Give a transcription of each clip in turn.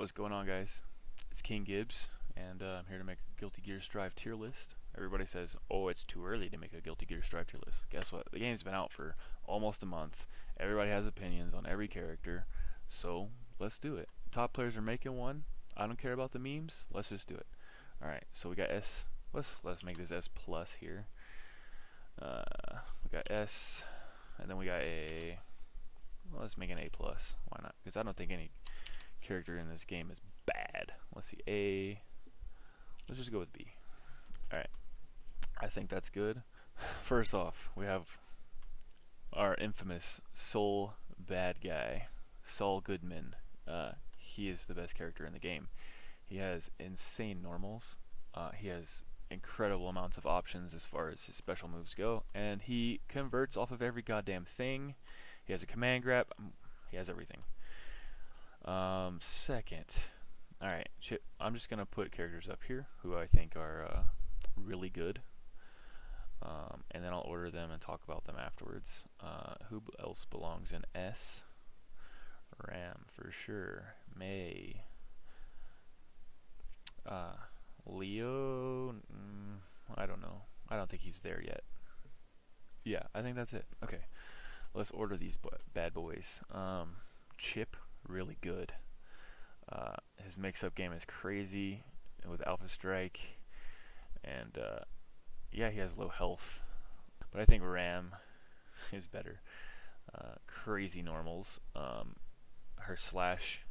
What's going on, guys? It's King Gibbs, and I'm here to make a Guilty Gear Strive tier list. Everybody says, oh, it's too early to make a Guilty Gear Strive tier list. Guess what? The game's been out for almost a month. Everybody has opinions on every character, so let's do it. Top players are making one. I don't care about the memes. Let's just do it. Alright, so we got S. Let's make this S plus here. We got S, and then we got A. Well, let's make an A plus. Why not? Because I don't think any character in this game is bad. Let's see, A. Let's just go with B. Alright, I think that's good. First off, we have our infamous Soul bad guy, Saul Goodman. He is the best character in the game. He has insane normals. He has incredible amounts of options as far as his special moves go, and he converts off of every goddamn thing. He has a command grab. He has everything. Second, alright, I'm just gonna put characters up here who I think are really good, and then I'll order them and talk about them afterwards. Who else belongs in S? Ram for sure. May. Leo. I don't know. I don't think he's there yet. Yeah, I think that's it. Okay, let's order these bad boys. Chip, really good. His mix-up game is crazy with Alpha Strike, and yeah, he has low health, but I think Ram is better. Crazy normals. Her slash,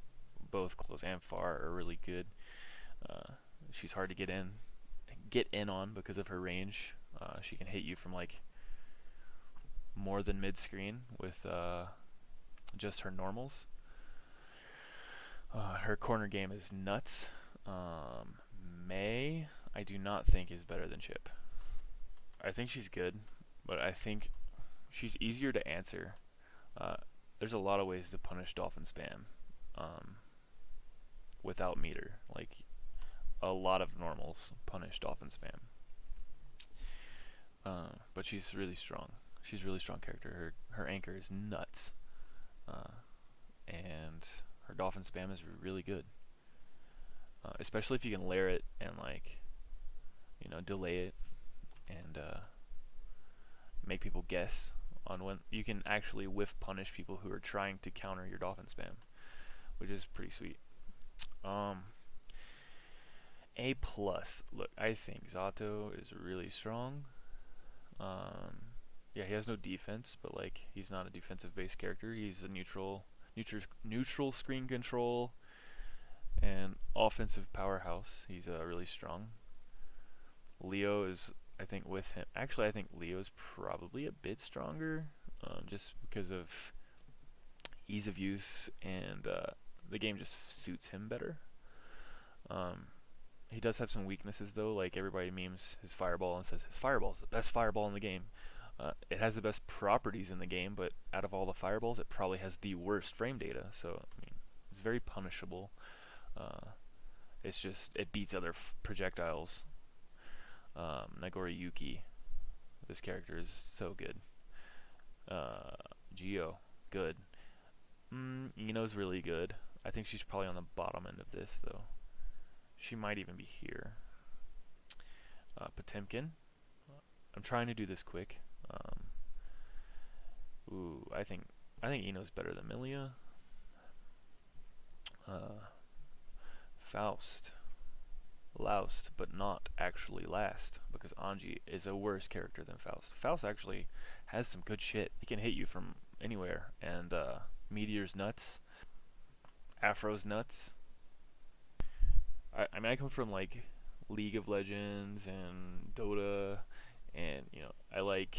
both close and far, are really good. She's hard to get in on because of her range. She can hit you from like more than mid-screen with just her normals. Her corner game is nuts. May, I do not think is better than Chip. I think she's good, but I think she's easier to answer. There's a lot of ways to punish dolphin spam without meter. Like, a lot of normals punish dolphin spam. But she's really strong. She's a really strong character. Her anchor is nuts. And her dolphin spam is really good. Especially if you can layer it and, like, you know, delay it and make people guess on when you can actually whiff punish people who are trying to counter your dolphin spam, which is pretty sweet. A plus. Look, I think Zato is really strong. Yeah, he has no defense, but like he's not a defensive based character. He's a neutral screen control and offensive powerhouse. He's really strong. Leo is, I think, with him. Actually, I think Leo's probably a bit stronger, just because of ease of use, and the game just suits him better. He does have some weaknesses though, like everybody memes his fireball and says his fireball's the best fireball in the game. It has the best properties in the game, but out of all the fireballs, it probably has the worst frame data. So I mean, it's very punishable. It's just it beats other projectiles. Nagori Yuki, this character is so good. Geo, good. Ino's really good. I think she's probably on the bottom end of this though. She might even be here. Potemkin. I'm trying to do this quick. I think Ino's better than Milia. Faust. Loust, but not actually last, because Anji is a worse character than Faust. Faust actually has some good shit. He can hit you from anywhere, and Meteor's nuts. Afro's nuts. I mean, I come from like League of Legends and Dota, and you know, I like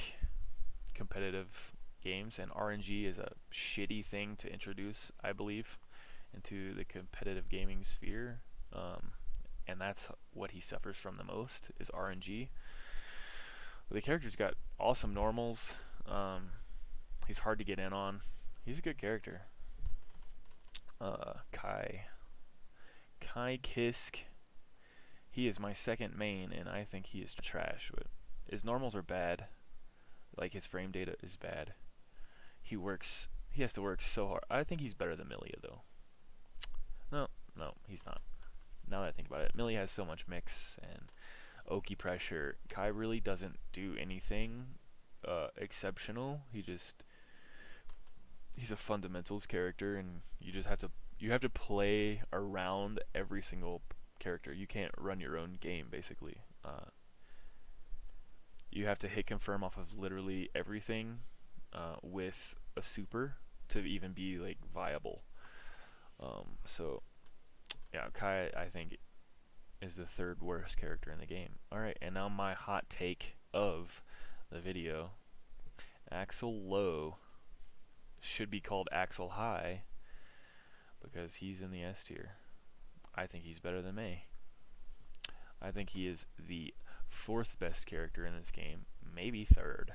competitive games, and RNG is a shitty thing to introduce, I believe, into the competitive gaming sphere. And that's what he suffers from the most, is RNG. The character's got awesome normals. He's hard to get in on. He's a good character. Kai Kisk. He is my second main, and I think he is trash. But his normals are bad. Like, his frame data is bad. He has to work so hard. I think he's better than Milia, though. No, No, he's not. Now that I think about it, Millie has so much mix and Oki pressure. Kai really doesn't do anything exceptional. He's a fundamentals character, and you have to play around every single character. You can't run your own game basically. You have to hit confirm off of literally everything with a super to even be like viable. So yeah, Kai I think is the third worst character in the game. Alright, and now my hot take of the video. Axel Low should be called Axel High because he's in the S tier. I think he's better than Mei. I think he is the fourth best character in this game, maybe third.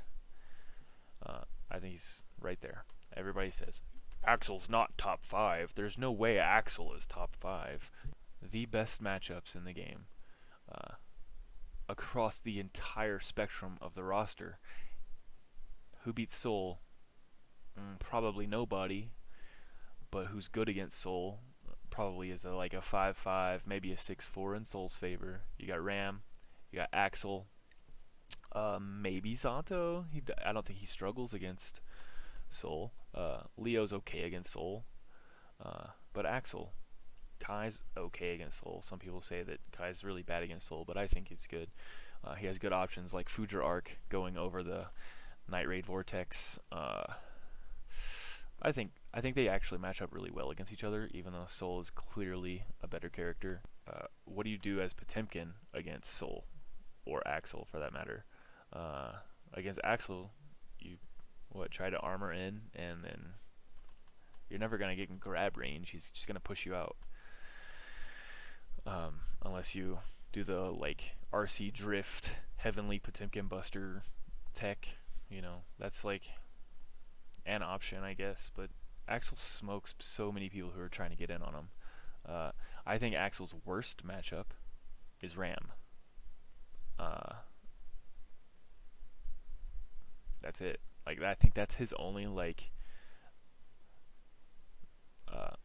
I think he's right there. Everybody says, Axel's not top 5. There's no way Axel is top 5. The best matchups in the game across the entire spectrum of the roster. Who beats Soul? Probably nobody. But who's good against Soul? Probably is like a 5-5, maybe a 6-4 in Soul's favor. You got Ram, you got Axel, maybe Zato. I don't think he struggles against Soul. Leo's okay against Soul, but Axel, Kai's okay against Soul. Some people say that Kai's really bad against Soul, but I think he's good. He has good options like Future Arc going over the Night Raid Vortex. I think they actually match up really well against each other, even though Soul is clearly a better character. What do you do as Potemkin against Soul, or Axel for that matter? Against Axel, you try to armor in, and then you're never gonna get in grab range. He's just gonna push you out, unless you do the like RC Drift Heavenly Potemkin Buster tech. You know, that's like an option, I guess, but Axel smokes so many people who are trying to get in on him. I think Axel's worst matchup is Ram. That's it. Like, I think that's his only like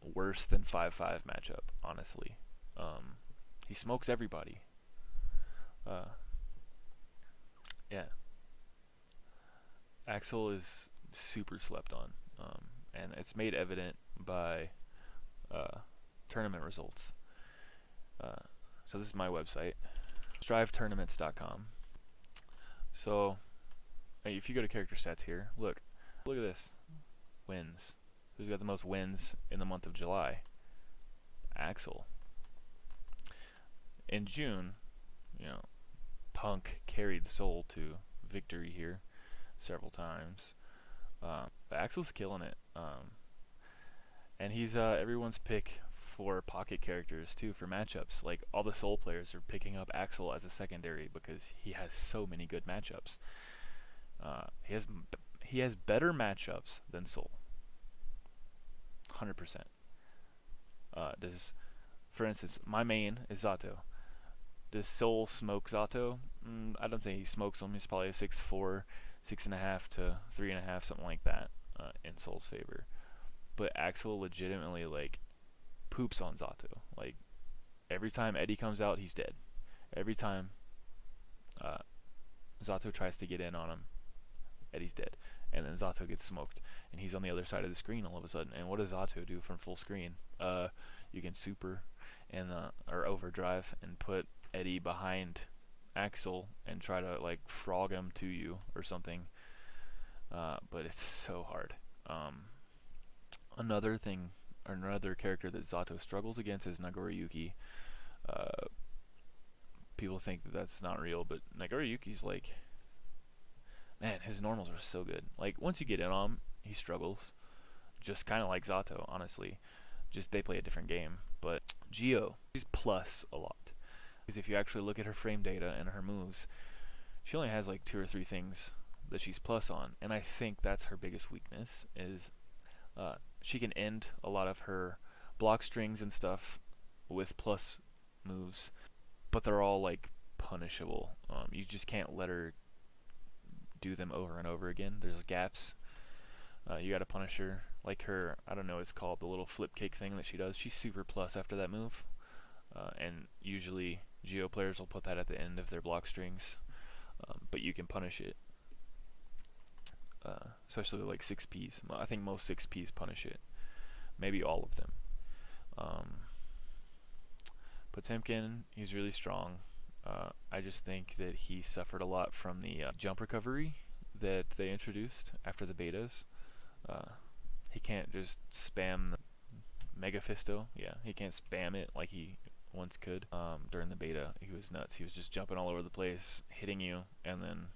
worse than 5-5 matchup. Honestly, he smokes everybody. Yeah. Axel is super slept on, and it's made evident by tournament results. So this is my website, strivetournaments.com. So if you go to character stats here, look at this. Wins. Who's got the most wins in the month of July? Axel. In June, Punk carried the Soul to victory here several times. But Axel's killing it. And he's everyone's pick for pocket characters too for matchups. Like, all the Soul players are picking up Axel as a secondary because he has so many good matchups. He has better matchups than Soul. 100%. For instance, my main is Zato. Does Soul smoke Zato? I don't think he smokes him. He's probably a 6-4, 6.5 to 3.5, something like that, in Soul's favor. But Axel legitimately like poops on Zato. Like, every time Eddie comes out, he's dead. Every time Zato tries to get in on him, Eddie's dead. And then Zato gets smoked, and he's on the other side of the screen all of a sudden. And what does Zato do from full screen? You can super and or overdrive and put Eddie behind Axel and try to like frog him to you or something. But it's so hard. Another character that Zato struggles against is Nagoriyuki. People think that that's not real, but Nagoriyuki's like, man, his normals are so good. Like, once you get in on him, he struggles. Just kind of like Zato, honestly. Just they play a different game. But Gio, she's plus a lot. Because if you actually look at her frame data and her moves, she only has like 2 or 3 things that she's plus on. And I think that's her biggest weakness, is she can end a lot of her block strings and stuff with plus moves, but they're all like punishable. You just can't let her do them over and over again. There's gaps. You gotta punish her like her, I don't know what it's called, the little flip kick thing that she does. She's super plus after that move, and usually Geo players will put that at the end of their block strings, but you can punish it, especially like 6Ps. I think most 6Ps punish it, maybe all of them. Potemkin, he's really strong. I just think that he suffered a lot from the jump recovery that they introduced after the betas. He can't just spam the Mega Fisto. Yeah, he can't spam it like he once could. During the beta, he was nuts. He was just jumping all over the place, hitting you, and then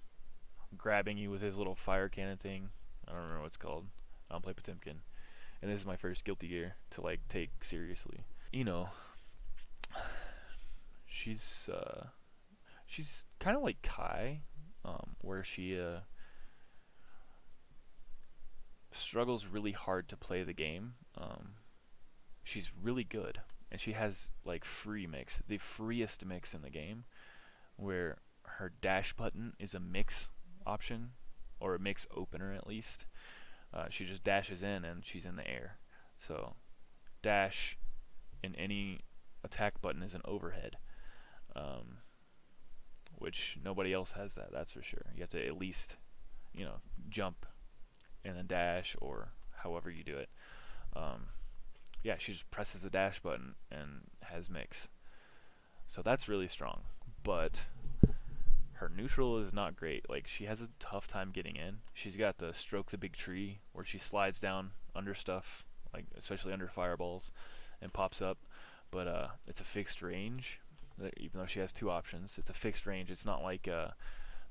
grabbing you with his little fire cannon thing. I don't remember what it's called. I don't play Potemkin. And this is my first Guilty Gear to like take seriously. You know, she's kind of like Kai, where she struggles really hard to play the game. She's really good, and she has like free mix, the freest mix in the game, where her dash button is a mix option, or a mix opener at least. She just dashes in and she's in the air. So dash in any attack button is an overhead, which nobody else has that, that's for sure. You have to at least, jump and then dash, or however you do it. Yeah, she just presses the dash button and has mix. So that's really strong. But her neutral is not great. Like, she has a tough time getting in. She's got the stroke the big tree, where she slides down under stuff, like especially under fireballs, and pops up. But it's a fixed range. Even though she has two options, it's a fixed range. It's not like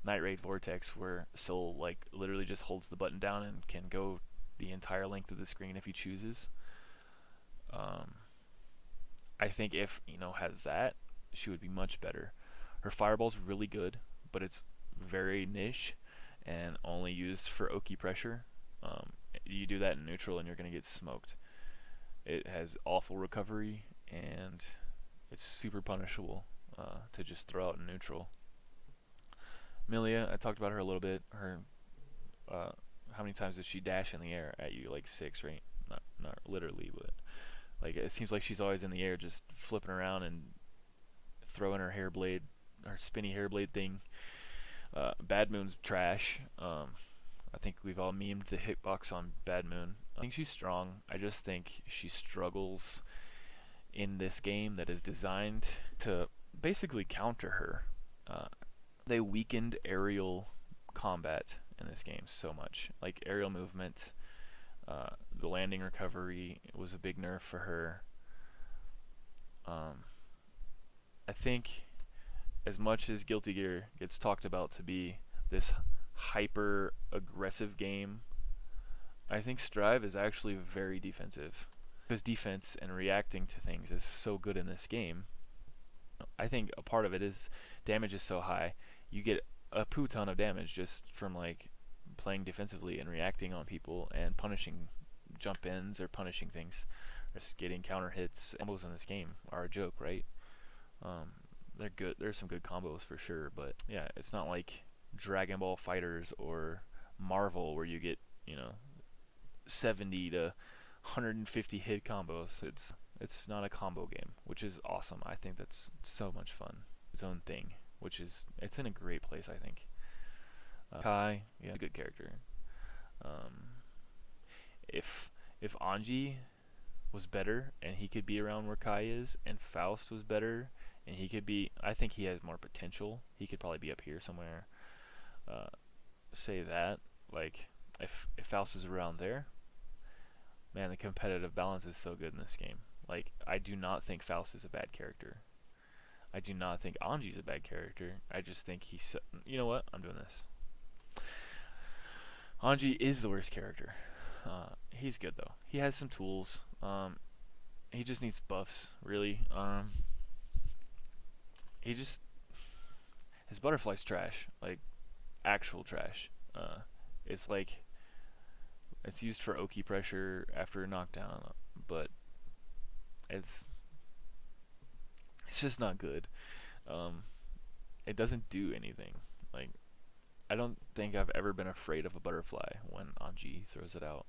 Night Raid Vortex, where Soul like literally just holds the button down and can go the entire length of the screen if he chooses. I think if had that, she would be much better. Her fireball's really good, but it's very niche and only used for Oki pressure. You do that in neutral and you're gonna get smoked. It has awful recovery and it's super punishable to just throw out in neutral. Milia, I talked about her a little bit. Her, how many times does she dash in the air at you? Like 6, right? Not literally, but like it seems like she's always in the air, just flipping around and throwing her hair blade, her spinny hair blade thing. Bad Moon's trash. I think we've all memed the hitbox on Bad Moon. I think she's strong. I just think she struggles in this game that is designed to basically counter her. They weakened aerial combat in this game so much. Like aerial movement, the landing recovery was a big nerf for her. I think as much as Guilty Gear gets talked about to be this hyper aggressive game, I think Strive is actually very defensive. Because defense and reacting to things is so good in this game. I think a part of it is damage is so high, you get a poo ton of damage just from like playing defensively and reacting on people and punishing jump ins or punishing things. Just getting counter hits. Combos in this game are a joke, right? They're good. There's some good combos for sure, but yeah, it's not like Dragon Ball Fighters or Marvel where you get 70 to 150 hit combos. It's not a combo game, which is awesome. I think that's so much fun. Its own thing, it's in a great place, I think. Kai, yeah, a good character. If Anji was better and he could be around where Kai is, and Faust was better and he could be, I think he has more potential. He could probably be up here somewhere. Say that, like if Faust was around there, man, the competitive balance is so good in this game. Like, I do not think Faust is a bad character. I do not think Anji's a bad character. I just think he's... You know what? I'm doing this. Anji is the worst character. He's good, though. He has some tools. He just needs buffs, really. His butterfly's trash. Like, actual trash. It's like... It's used for Oki pressure after a knockdown, but it's just not good. It doesn't do anything. Like, I don't think I've ever been afraid of a butterfly when Anji throws it out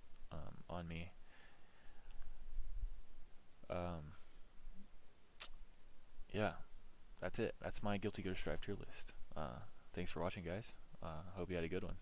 on me. Yeah, that's it. That's my guilty gear strive tier list. Thanks for watching, guys. Hope you had a good one.